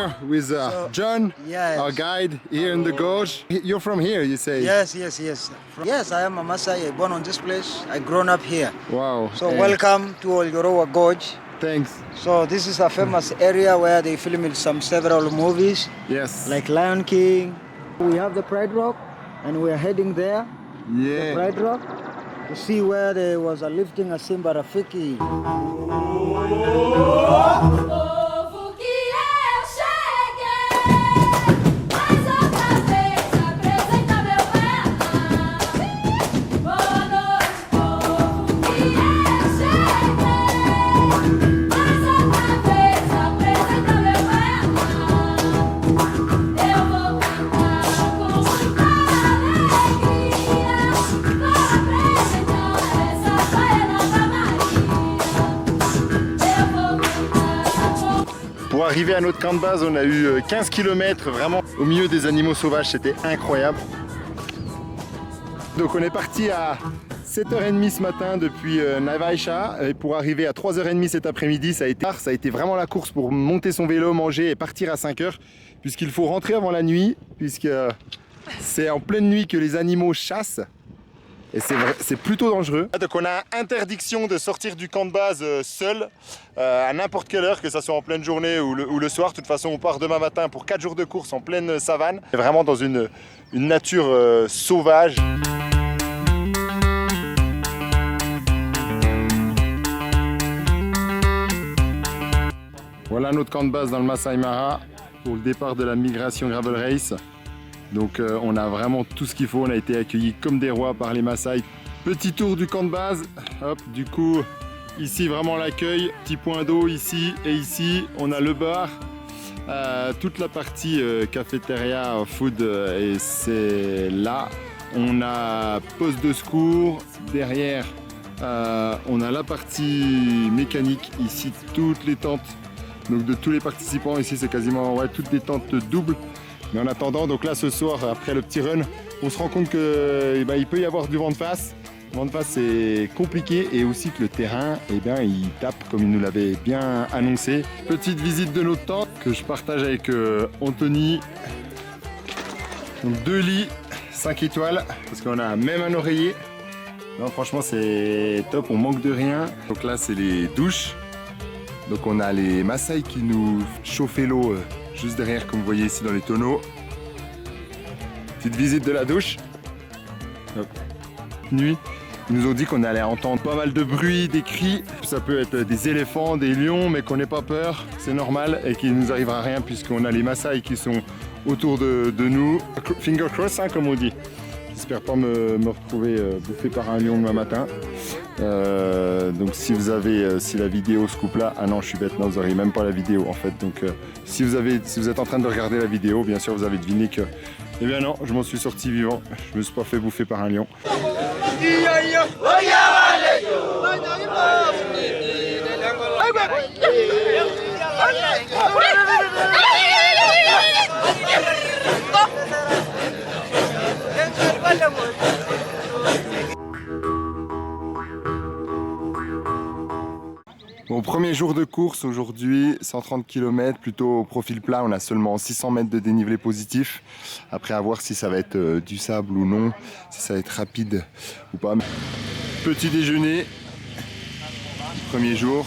are with John, yes. our guide here in the gorge. You're from here, you say? Yes. Yes, I am a Maasai. I born on this place. I grown up here. Wow. So welcome to Olgorowa Gorge. Thanks. So this is a famous area where they filmed several movies. Yes. Like Lion King. We have the Pride Rock and we are heading there. Yeah. The Pride Rock. To see where there was a lifting a Simba Rafiki. Pour arriver à notre camp de base, on a eu 15 km vraiment au milieu des animaux sauvages, c'était incroyable. Donc on est parti à 7h30 ce matin depuis Navaisha et pour arriver à 3h30 cet après-midi, ça a été vraiment la course pour monter son vélo, manger et partir à 5h puisqu'il faut rentrer avant la nuit puisque c'est en pleine nuit que les animaux chassent. Et c'est plutôt dangereux. Donc on a interdiction de sortir du camp de base seul à n'importe quelle heure, que ce soit en pleine journée ou le soir. De toute façon, on part demain matin pour 4 jours de course en pleine savane. Vraiment dans une nature sauvage. Voilà notre camp de base dans le Masai Mara pour le départ de la migration Gravel Race. Donc on a vraiment tout ce qu'il faut, on a été accueillis comme des rois par les Maasai. Petit tour du camp de base, hop, du coup ici vraiment l'accueil, petit point d'eau ici et ici, on a le bar, toute la partie cafétéria, food et c'est là. On a poste de secours, derrière on a la partie mécanique, ici toutes les tentes, donc de tous les participants, ici c'est quasiment toutes les tentes doubles. Mais en attendant, donc là ce soir, après le petit run, on se rend compte qu'il peut y avoir du vent de face. Le vent de face c'est compliqué et aussi que le terrain, il tape comme il nous l'avait bien annoncé. Petite visite de notre tente que je partage avec Anthony. Donc 2 lits, 5 étoiles, parce qu'on a même un oreiller. Non, franchement c'est top, on manque de rien. Donc là c'est les douches. Donc on a les Maasai qui nous chauffaient l'eau juste derrière, comme vous voyez ici dans les tonneaux. Petite visite de la douche. Hop. Nuit, ils nous ont dit qu'on allait entendre pas mal de bruit, des cris. Ça peut être des éléphants, des lions, mais qu'on n'ait pas peur, c'est normal et qu'il ne nous arrivera rien puisqu'on a les Maasai qui sont autour de nous. Finger cross, comme on dit. J'espère pas me retrouver bouffé par un lion demain matin. Donc si la vidéo se coupe là, ah non je suis bête, non vous n'aurez même pas la vidéo en fait. Donc si vous êtes en train de regarder la vidéo, bien sûr vous avez deviné que, eh bien non, je m'en suis sorti vivant, je me suis pas fait bouffer par un lion. Bon, premier jour de course aujourd'hui, 130 km, plutôt au profil plat, on a seulement 600 mètres de dénivelé positif. Après à voir si ça va être du sable ou non, si ça va être rapide ou pas. Petit déjeuner, premier jour.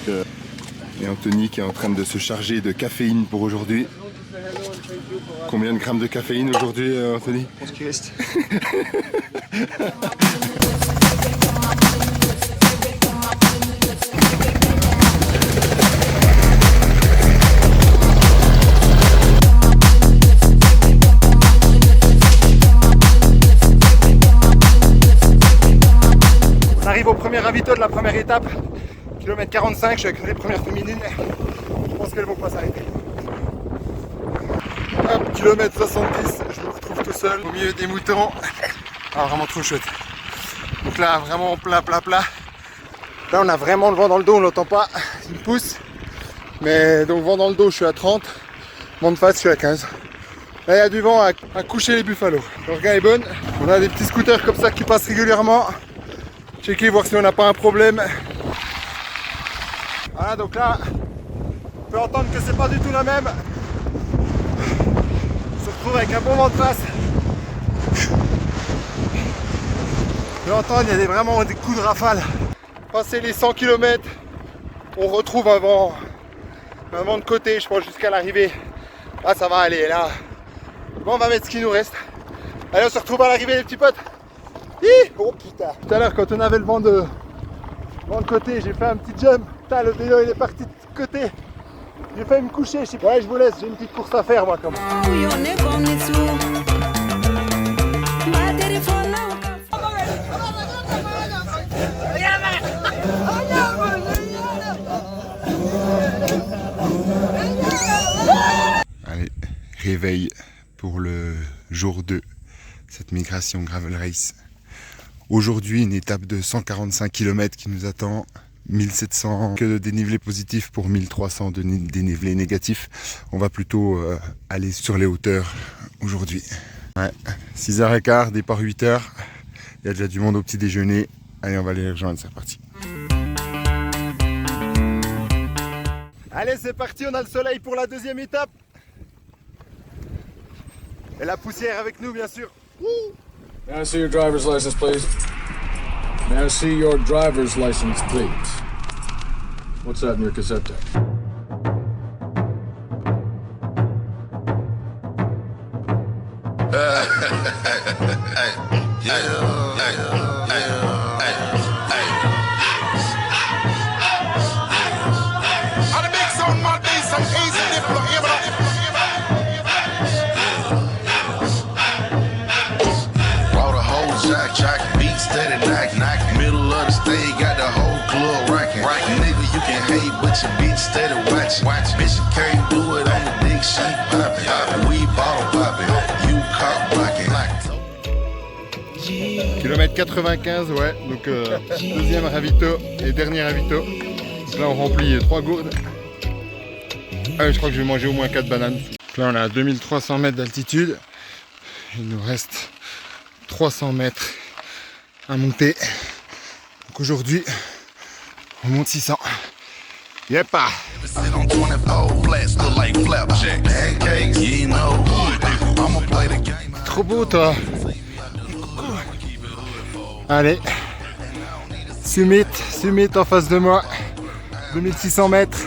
Et Anthony qui est en train de se charger de caféine pour aujourd'hui. Combien de grammes de caféine aujourd'hui Anthony? Pour ce qui reste. On arrive au premier ravito de la première étape, kilomètre 45, je suis avec les premières féminines, je pense qu'elles vont pas s'arrêter. Hop, kilomètre 70, je me retrouve tout seul au milieu des moutons, vraiment trop chouette. Donc là vraiment plat. Là on a vraiment le vent dans le dos, on l'entend pas, il me pousse. Mais donc vent dans le dos je suis à 30, vent de face je suis à 15. Là il y a du vent à coucher les buffalo. L'orga est bonne, on a des petits scooters comme ça qui passent régulièrement. Checker, voir si on n'a pas un problème. Voilà, donc là, on peut entendre que c'est pas du tout la même. retrouve avec un bon vent de face. Je peux entendre, il y a vraiment des coups de rafale. Passer les 100 km, on retrouve un vent de côté, je pense, jusqu'à l'arrivée. Là, ça va aller. Là, bon, on va mettre ce qui nous reste. Allez, on se retrouve à l'arrivée, les petits potes. Oh putain. Tout à l'heure, quand on avait le vent de côté, j'ai fait un petit jump. Putain, le vélo, il est parti de côté. J'ai failli me coucher. Ouais, je vous laisse, j'ai une petite course à faire, moi, quand même. Allez, réveil pour le jour 2, cette migration gravel race. Aujourd'hui, une étape de 145 km qui nous attend, 1700 que de dénivelé positif pour 1300 de dénivelé négatif. On va plutôt aller sur les hauteurs aujourd'hui. Ouais, 6h15, départ 8h. Il y a déjà du monde au petit déjeuner. Allez, on va aller les rejoindre, c'est reparti. Allez, c'est parti, on a le soleil pour la deuxième étape. Et la poussière avec nous, bien sûr. May I see your driver's license, please? May I see your driver's license, please? What's that in your cassette tape? Jack, beat steady, knock, middle of the stage, got the whole club rocking. Nigga, you can hate, but your bitch steady watching. Bitch, you can't do it on the dick, she poppin'. We bottle poppin', you cock blocking. Kilomètre 95, ouais, donc deuxième ravito et dernier ravito. Donc là on remplit 3 gourdes. Ah, je crois que je vais manger au moins 4 bananes. Donc là on est à 2300 mètres d'altitude. Il nous reste 300 mètres à monter. Donc aujourd'hui, on monte 600. Yepa! Trop beau toi! Allez, summit en face de moi, 2600 mètres.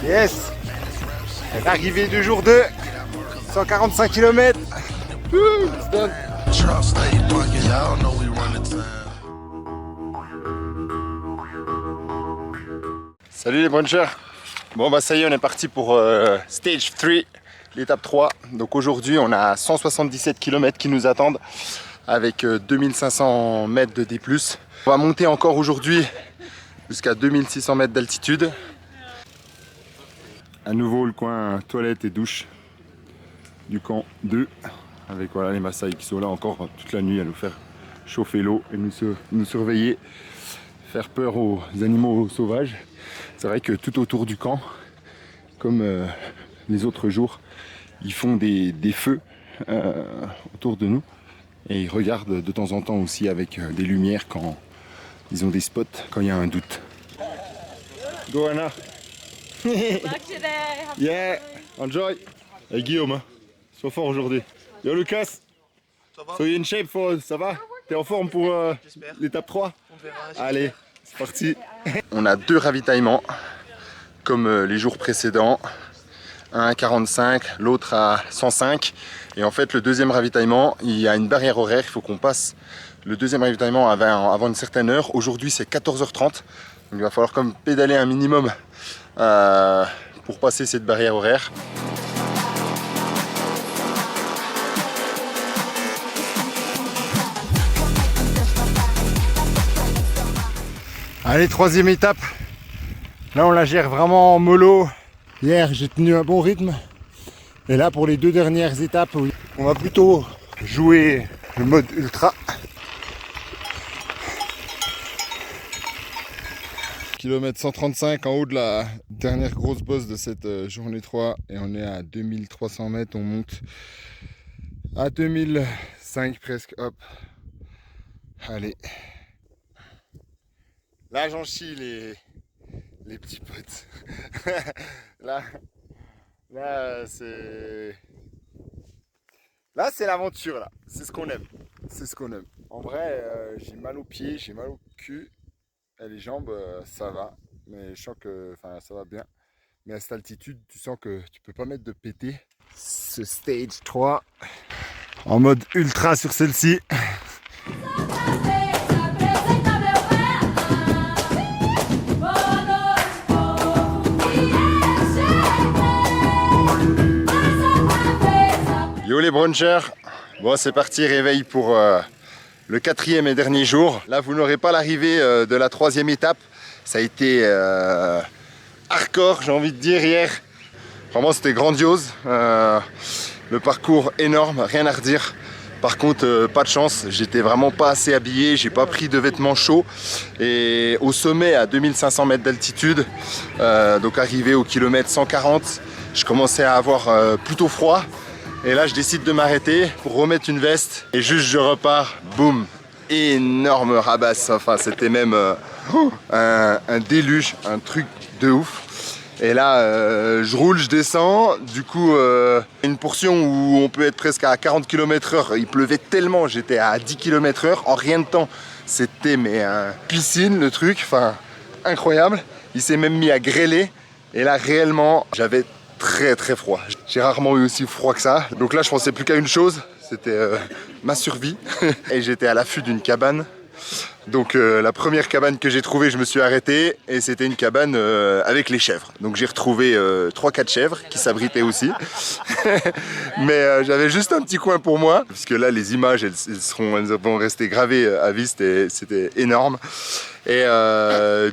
Yes! L'arrivée du jour 2, 145 km. Salut les brunchers. Bon bah ça y est, on est parti pour stage 3, l'étape 3. Donc aujourd'hui on a 177 km qui nous attendent avec 2500 mètres de D+. On va monter encore aujourd'hui jusqu'à 2600 mètres d'altitude. À nouveau le coin toilette et douche du camp 2 avec voilà, les Maasai qui sont là encore toute la nuit à nous faire chauffer l'eau et nous surveiller, faire peur aux animaux sauvages. C'est vrai que tout autour du camp, comme les autres jours, ils font des feux autour de nous et ils regardent de temps en temps aussi avec des lumières quand ils ont des spots, quand il y a un doute. Go Anna. Yeah, enjoy. Hey Guillaume, sois fort aujourd'hui. Yo Lucas, so you in shape ça va? T'es en forme pour l'étape 3? Allez, c'est parti. On a 2 ravitaillements, comme les jours précédents. Un à 45, l'autre à 105. Et en fait, le deuxième ravitaillement, il y a une barrière horaire. Il faut qu'on passe le deuxième ravitaillement avant une certaine heure. Aujourd'hui, c'est 14h30. Donc il va falloir comme pédaler un minimum pour passer cette barrière horaire. Allez, troisième étape. Là, on la gère vraiment en mollo. Hier, j'ai tenu un bon rythme. Et là, pour les 2 dernières étapes, on va plutôt jouer le mode ultra. Kilomètre 135 en haut de la dernière grosse bosse de cette journée 3 et on est à 2300 mètres, on monte à 2600 5 presque, hop. Allez. Là j'en chie les petits potes. là c'est... Là c'est l'aventure là. C'est ce qu'on aime. C'est ce qu'on aime. En vrai j'ai mal aux pieds, j'ai mal au cul. Et les jambes ça va. Mais je sens que ça va bien. Mais à cette altitude tu sens que tu peux pas mettre de pété. Ce stage 3 en mode ultra sur celle-ci. Yo les brunchers, bon c'est parti, réveil pour le 4e et dernier jour. Là vous n'aurez pas l'arrivée de la 3e étape, ça a été hardcore j'ai envie de dire hier. Vraiment c'était grandiose, le parcours énorme, rien à redire. Par contre pas de chance, j'étais vraiment pas assez habillé, j'ai pas pris de vêtements chauds. Et au sommet à 2500 mètres d'altitude, donc arrivé au kilomètre 140, je commençais à avoir plutôt froid. Et là je décide de m'arrêter pour remettre une veste et juste je repars, boum, énorme rabasse, enfin c'était même un déluge, un truc de ouf. Et là je roule, je descends, du coup une portion où on peut être presque à 40 km/h, il pleuvait tellement, j'étais à 10 km/h en rien de temps, c'était mais piscine le truc, enfin incroyable, il s'est même mis à grêler et là réellement j'avais très très froid. J'ai rarement eu aussi froid que ça. Donc là je pensais plus qu'à une chose, c'était ma survie. Et j'étais à l'affût d'une cabane. Donc la première cabane que j'ai trouvée, je me suis arrêté et c'était une cabane avec les chèvres. Donc j'ai retrouvé 3-4 chèvres qui s'abritaient aussi. Mais j'avais juste un petit coin pour moi. Parce que là les images elles vont rester gravées à vie, c'était énorme. Et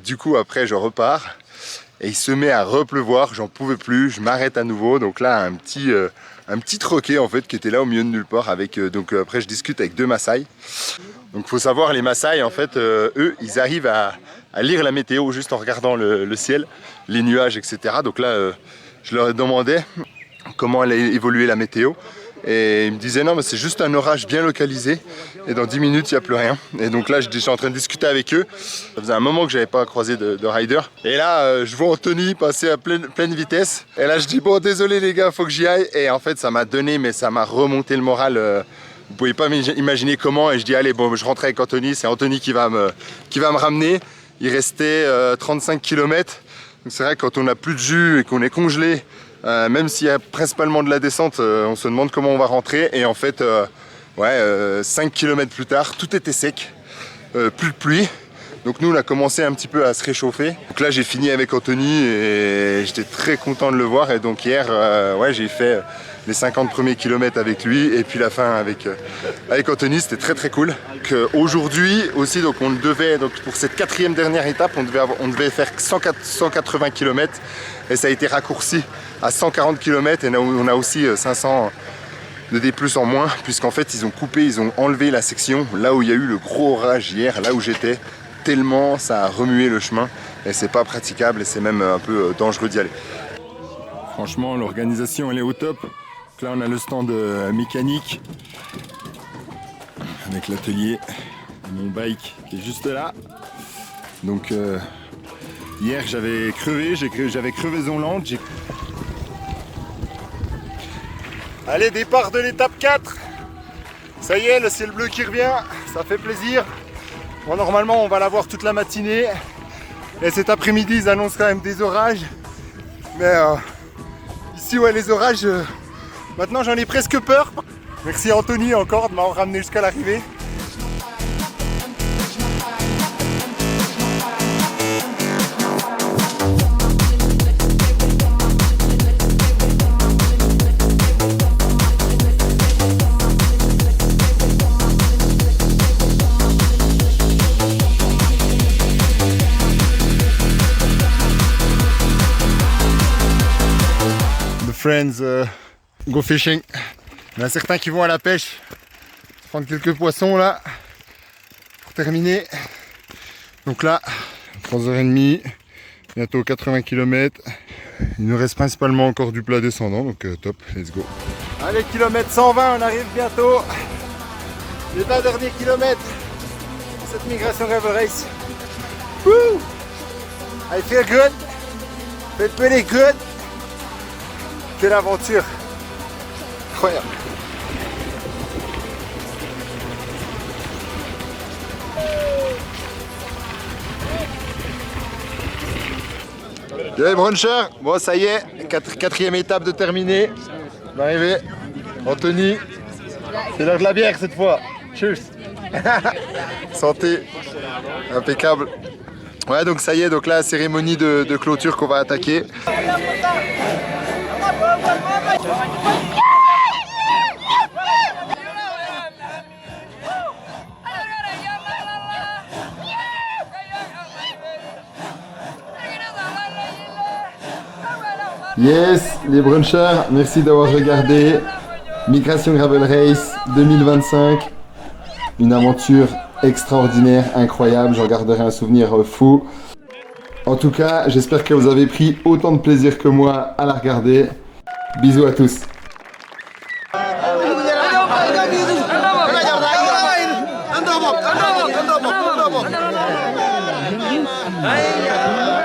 du coup après je repars. Et il se met à repleuvoir, j'en pouvais plus, je m'arrête à nouveau. Donc là, un petit troquet en fait qui était là au milieu de nulle part. Avec, donc après, je discute avec 2 Maasai. Donc il faut savoir, les Maasai, en fait, eux, ils arrivent à lire la météo juste en regardant le ciel, les nuages, etc. Donc là, je leur demandais comment allait évoluer la météo. Et ils me disaient non mais c'est juste un orage bien localisé et dans 10 minutes il n'y a plus rien. Et donc là je suis en train de discuter avec eux. Ça faisait un moment que j'avais pas croisé de rider. Et là je vois Anthony passer à pleine vitesse. Et là je dis bon désolé les gars, faut que j'y aille. Et en fait ça m'a donné, mais ça m'a remonté le moral. Vous pouvez pas imaginer comment. Et je dis allez bon je rentre avec Anthony, c'est Anthony qui va me ramener. Il restait 35 km. Donc c'est vrai que quand on n'a plus de jus et qu'on est congelé, même s'il y a principalement de la descente, on se demande comment on va rentrer. Et en fait, 5 km plus tard, tout était sec, plus de pluie. Donc nous, on a commencé un petit peu à se réchauffer. Donc là, j'ai fini avec Anthony et j'étais très content de le voir. Et donc hier, j'ai fait les 50 premiers kilomètres avec lui et puis la fin avec Anthony, c'était très très cool. Aujourd'hui aussi, donc on devait, donc pour cette 4e dernière étape, on devait faire 180 km et ça a été raccourci à 140 km et on a aussi 500 de D+ en moins, puisqu'en fait ils ont enlevé la section là où il y a eu le gros orage hier, là où j'étais, tellement ça a remué le chemin et c'est pas praticable et c'est même un peu dangereux d'y aller. Franchement l'organisation elle est au top. Donc là on a le stand mécanique avec l'atelier, mon bike qui est juste là. Donc hier j'avais crevé, j'avais crevaison lente. Allez, départ de l'étape 4. Ça y est, le ciel bleu qui revient, ça fait plaisir. Bon, normalement on va l'avoir toute la matinée. Et cet après-midi ils annoncent quand même des orages. Mais ici ouais les orages, maintenant j'en ai presque peur. Merci Anthony encore de m'avoir ramené jusqu'à l'arrivée. Friends go fishing. Il y en a certains qui vont à la pêche prendre quelques poissons là pour terminer. Donc là 3h30, bientôt 80 km. Il nous reste principalement encore du plat descendant, donc top, let's go. Allez, kilomètre 120, on arrive bientôt. Les 20 derniers kilomètres de cette migration gravel race. Woo! I feel good. Feel pretty good. Quelle aventure. Incroyable. Yo Bruncher, bon ça y est, quatrième étape de terminée. On est arrivé. Anthony, c'est l'heure de la bière cette fois. Cheers. Santé. Impeccable. Ouais donc ça y est, donc là cérémonie de clôture qu'on va attaquer. Yes, les brunchers, merci d'avoir regardé Migration Gravel Race 2025. Une aventure extraordinaire, incroyable, j'en garderai un souvenir fou. En tout cas, j'espère que vous avez pris autant de plaisir que moi à la regarder. Bisous à tous. Ay,